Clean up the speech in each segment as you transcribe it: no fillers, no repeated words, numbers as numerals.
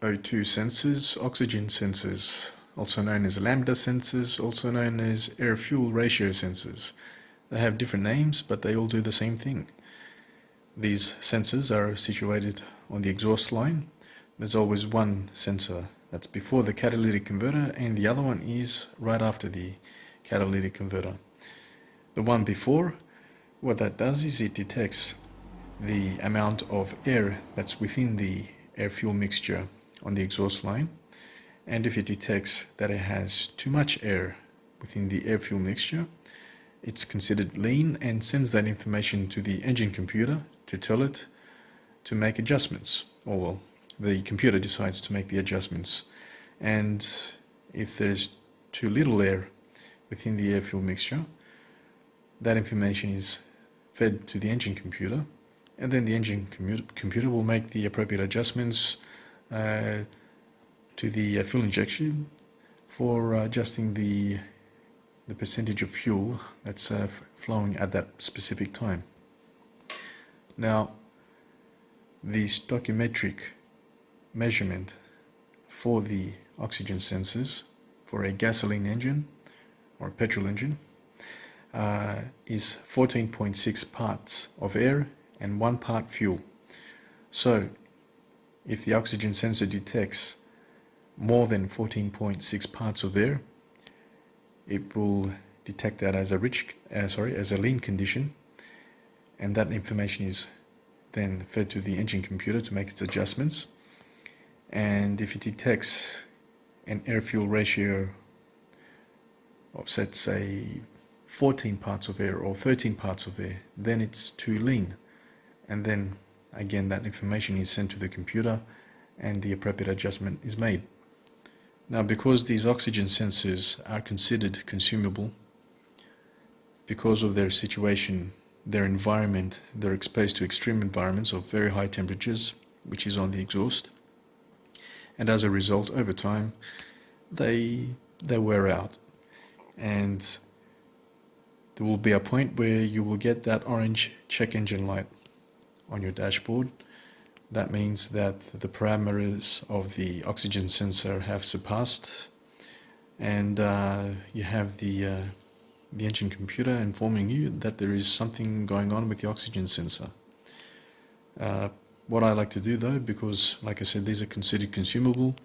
O2 sensors, oxygen sensors, also known as lambda sensors, also known as air-fuel ratio sensors. They have different names, but they all do the same thing. These sensors are situated on the exhaust line. There's always one sensor that's before the catalytic converter, and the other one is right after the catalytic converter. The one before, what that does is it detects the amount of air that's within the air-fuel mixture on the exhaust line, and if it detects that it has too much air within the air-fuel mixture, it's considered lean and sends that information to the engine computer to tell it to make adjustments. Or well, the computer decides to make the adjustments. And if there's too little air within the air-fuel mixture, that information is fed to the engine computer, and then the engine computer will make the appropriate adjustments to the fuel injection for adjusting the percentage of fuel that's flowing at that specific time. Now, the stoichiometric measurement for the oxygen sensors for a gasoline engine or a petrol engine is 14.6 parts of air and 1 part fuel. So, if the oxygen sensor detects more than 14.6 parts of air, it will detect that as a lean condition, and that information is then fed to the engine computer to make its adjustments. And if it detects an air-fuel ratio of, let's say, 14 parts of air or 13 parts of air, then it's too lean, and then again that information is sent to the computer and the appropriate adjustment is made. Now, because these oxygen sensors are considered consumable, because of their situation, their environment, they're exposed to extreme environments of very high temperatures, which is on the exhaust, and as a result, over time, they wear out, and there will be a point where you will get that orange check engine light on your dashboard. That means that the parameters of the oxygen sensor have surpassed, and you have the engine computer informing you that there is something going on with the oxygen sensor. What I like to do though, because like I said, these are considered consumable,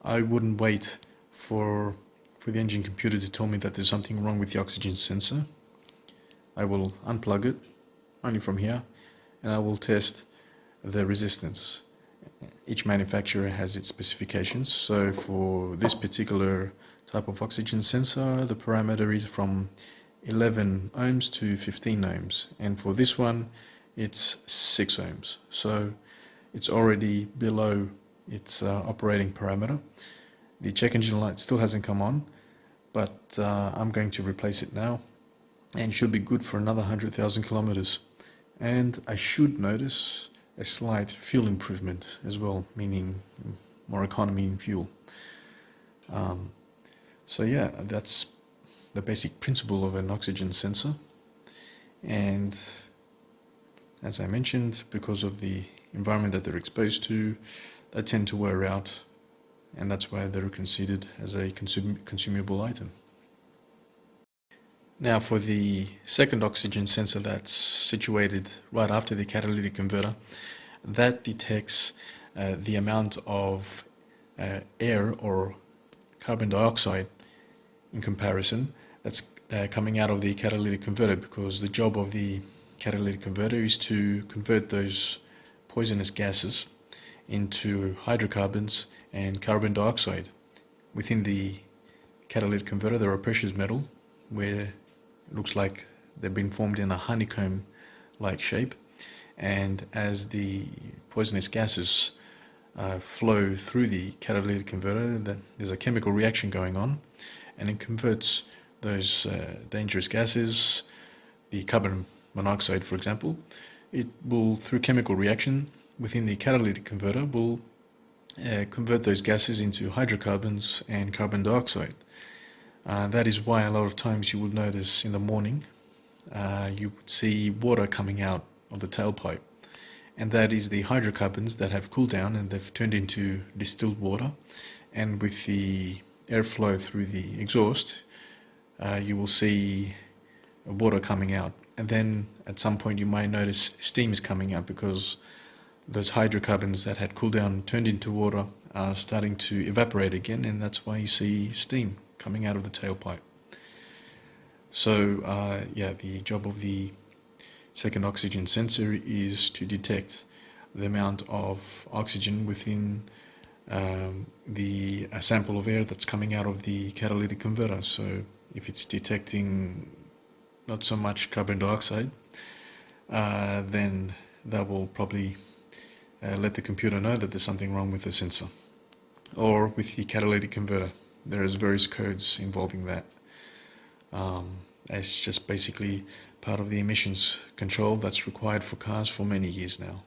I wouldn't wait for the engine computer to tell me that there's something wrong with the oxygen sensor. I will unplug it only from here, and I will test the resistance. Each manufacturer has its specifications, so for this particular type of oxygen sensor, the parameter is from 11 ohms to 15 ohms, and for this one it's 6 ohms, so it's already below its operating parameter. The check engine light still hasn't come on, but I'm going to replace it now, and should be good for another 100,000 kilometers. And I should notice a slight fuel improvement as well, meaning more economy in fuel. So yeah, that's the basic principle of an oxygen sensor. And as I mentioned, because of the environment that they're exposed to, they tend to wear out, and that's why they're considered as a consumable item. Now, for the second oxygen sensor that's situated right after the catalytic converter, that detects the amount of air or carbon dioxide in comparison that's coming out of the catalytic converter, because the job of the catalytic converter is to convert those poisonous gases into hydrocarbons and carbon dioxide. Within the catalytic converter, there are precious metals where it looks like they've been formed in a honeycomb-like shape, and as the poisonous gases flow through the catalytic converter, there's a chemical reaction going on, and it converts those dangerous gases, the carbon monoxide for example. It will, through chemical reaction within the catalytic converter, will convert those gases into hydrocarbons and carbon dioxide. That is why a lot of times you would notice in the morning you would see water coming out of the tailpipe, and that is the hydrocarbons that have cooled down and they've turned into distilled water, and with the airflow through the exhaust, you will see water coming out, and then at some point you might notice steam is coming out because those hydrocarbons that had cooled down, turned into water, are starting to evaporate again, and that's why you see steam coming out of the tailpipe. So the job of the second oxygen sensor is to detect the amount of oxygen within a sample of air that's coming out of the catalytic converter. So if it's detecting not so much carbon dioxide, then that will probably let the computer know that there's something wrong with the sensor or with the catalytic converter. There's various codes involving that. It's just basically part of the emissions control that's required for cars for many years now.